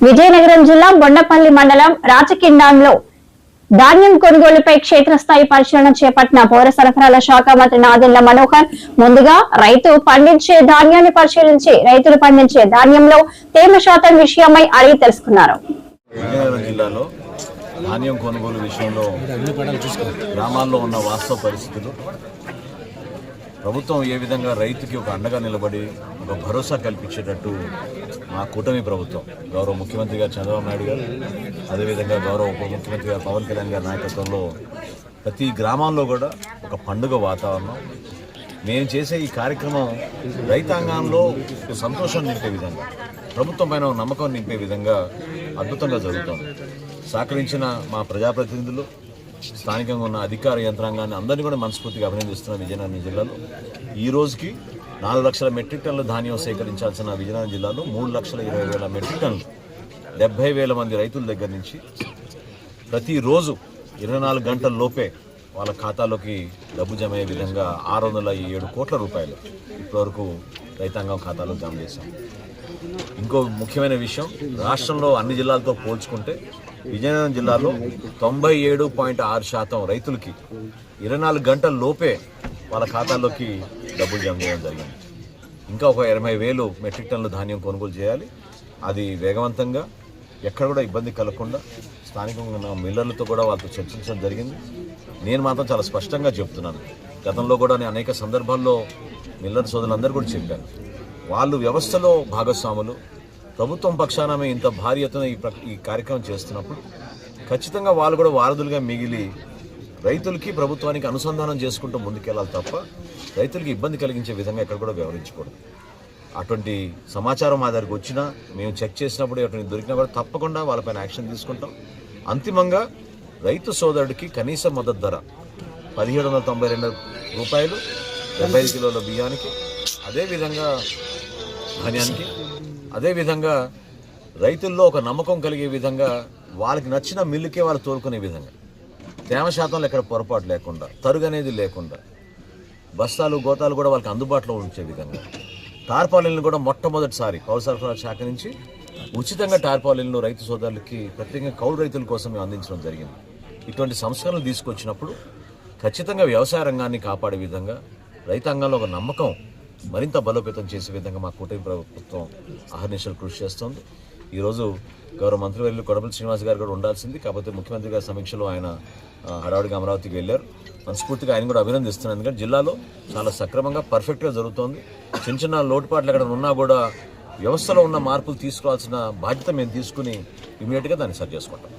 విజయనగరం జిల్లా బొండపల్లి మండలం రాచకిండంలో ధాన్యం కొనుగోలుపై క్షేత్రస్థాయి పరిశీలన చేపట్టిన పౌర సరఫరాల శాఖ మంత్రి నాదెండ్ల మనోహర్ ముందుగా రైతు పండించే ధాన్యాన్ని పరిశీలించి రైతులు పండించే ధాన్యంలో తేమ శాతం విషయమై అడిగి తెలుసుకున్నారు. జిల్లాలో ధాన్యం కొనుగోలు విషయంలో గ్రామాల్లో ఉన్న వాస్తవ పరిస్థితులు, ప్రభుత్వం ఏ విధంగా రైతుకి ఒక అండగా నిలబడి ఒక భరోసా కల్పించేటట్టు మా కూటమి ప్రభుత్వం గౌరవ ముఖ్యమంత్రి గారు చంద్రబాబు నాయుడు గారు, అదేవిధంగా గౌరవ ఉప ముఖ్యమంత్రి గారు పవన్ కళ్యాణ్ గారి నాయకత్వంలో ప్రతి గ్రామాల్లో కూడా ఒక పండుగ వాతావరణం. మేము చేసే ఈ కార్యక్రమం రైతాంగంలో సంతోషం నింపే విధంగా, ప్రభుత్వం పైన నమ్మకం నింపే విధంగా అద్భుతంగా జరుగుతుంది. సహకరించిన మా ప్రజాప్రతినిధులు, స్థానికంగా ఉన్న అధికార యంత్రాంగాన్ని అందరినీ కూడా మనస్ఫూర్తిగా అభినందిస్తున్న విజయనగరం జిల్లాలో ఈ రోజుకి 4 లక్షల మెట్రిక్ టన్నుల ధాన్యం సేకరించాల్సిన విజయనగరం జిల్లాలో 3,20,000 మెట్రిక్ టన్నులు 70,000 మంది రైతుల దగ్గర నుంచి ప్రతిరోజు 24 గంటల లోపే వాళ్ళ ఖాతాలోకి డబ్బు జమ అయ్యే విధంగా 607 కోట్ల రూపాయలు ఇప్పటివరకు రైతాంగం ఖాతాలో జమ చేశాం. ఇంకో ముఖ్యమైన విషయం, రాష్ట్రంలో అన్ని జిల్లాలతో పోల్చుకుంటే విజయనగరం జిల్లాలో 97.6% రైతులకి 24 గంటల లోపే వాళ్ళ ఖాతాల్లోకి డబ్బులు జమ చేయడం జరిగింది. ఇంకా ఒక 80,000 మెట్రిక్ టన్నుల ధాన్యం కొనుగోలు చేయాలి. అది వేగవంతంగా, ఎక్కడ కూడా ఇబ్బంది కలగకుండా స్థానికంగా ఉన్న మిల్లర్లతో కూడా వాళ్ళతో చర్చించడం జరిగింది. నేను మాత్రం చాలా స్పష్టంగా చెప్తున్నాను, గతంలో కూడా నేను అనేక సందర్భాల్లో మిల్లర్ సోదరులందరూ కూడా చెప్పాను, వాళ్ళు వ్యవస్థలో భాగస్వాములు. ప్రభుత్వం పక్షాన ఇంత భారీ ఎత్తున ఈ కార్యక్రమం చేస్తున్నప్పుడు ఖచ్చితంగా వాళ్ళు కూడా వారధులుగా మిగిలి రైతులకి ప్రభుత్వానికి అనుసంధానం చేసుకుంటూ ముందుకెళ్ళాలి తప్ప రైతులకి ఇబ్బంది కలిగించే విధంగా ఎక్కడ కూడా వ్యవహరించకూడదు. అటువంటి సమాచారం మా దగ్గరకు వచ్చినా, మేము చెక్ చేసినప్పుడు అటువంటి దొరికినా కూడా తప్పకుండా వాళ్ళపైన యాక్షన్ తీసుకుంటాం. అంతిమంగా రైతు సోదరుడికి కనీస మద్దతు ధర 1,792 రూపాయలు 75 కిలోల బియ్యానికి, అదేవిధంగా ధాన్యానికి, అదేవిధంగా రైతుల్లో ఒక నమ్మకం కలిగే విధంగా వాళ్ళకి నచ్చిన మిల్లుకే వాళ్ళు తోలుకునే విధంగా, తేమ శాతంలో ఎక్కడ పొరపాటు లేకుండా, తరుగు అనేది లేకుండా, బస్తాలు గోతాలు కూడా వాళ్ళకి అందుబాటులో ఉంచే విధంగా, టార్పాలిన్లు కూడా మొట్టమొదటిసారి పౌర సరఫరా శాఖ నుంచి ఉచితంగా టార్పాలిన్లు రైతు సోదరులకి ప్రత్యేకంగా కౌలు రైతుల కోసం మేము అందించడం జరిగింది. ఇటువంటి సంస్కరణలు తీసుకొచ్చినప్పుడు ఖచ్చితంగా వ్యవసాయ రంగాన్ని కాపాడే విధంగా, రైతాంగంలో ఒక నమ్మకం మరింత బలోపేతం చేసే విధంగా మా కూటమి ప్రభుత్వం అహర్నిశలు కృషి చేస్తోంది. ఈరోజు గౌరవ మంత్రివర్యులు కొడపల్లి శ్రీనివాస్ గారు కూడా ఉండాల్సింది, కాకపోతే ముఖ్యమంత్రి గారి సమీక్షలో ఆయన హడావుడిగా అమరావతికి వెళ్ళారు. మనస్ఫూర్తిగా ఆయన కూడా అభినందిస్తున్నాను. ఎందుకంటే జిల్లాలో చాలా సక్రమంగా పర్ఫెక్ట్గా జరుగుతోంది. చిన్న చిన్న లోటుపాట్లు ఎక్కడ ఉన్నా కూడా వ్యవస్థలో ఉన్న మార్పులు తీసుకోవాల్సిన బాధ్యత మేము తీసుకుని ఇమీడియట్గా దాన్ని సరి చేసుకుంటాం.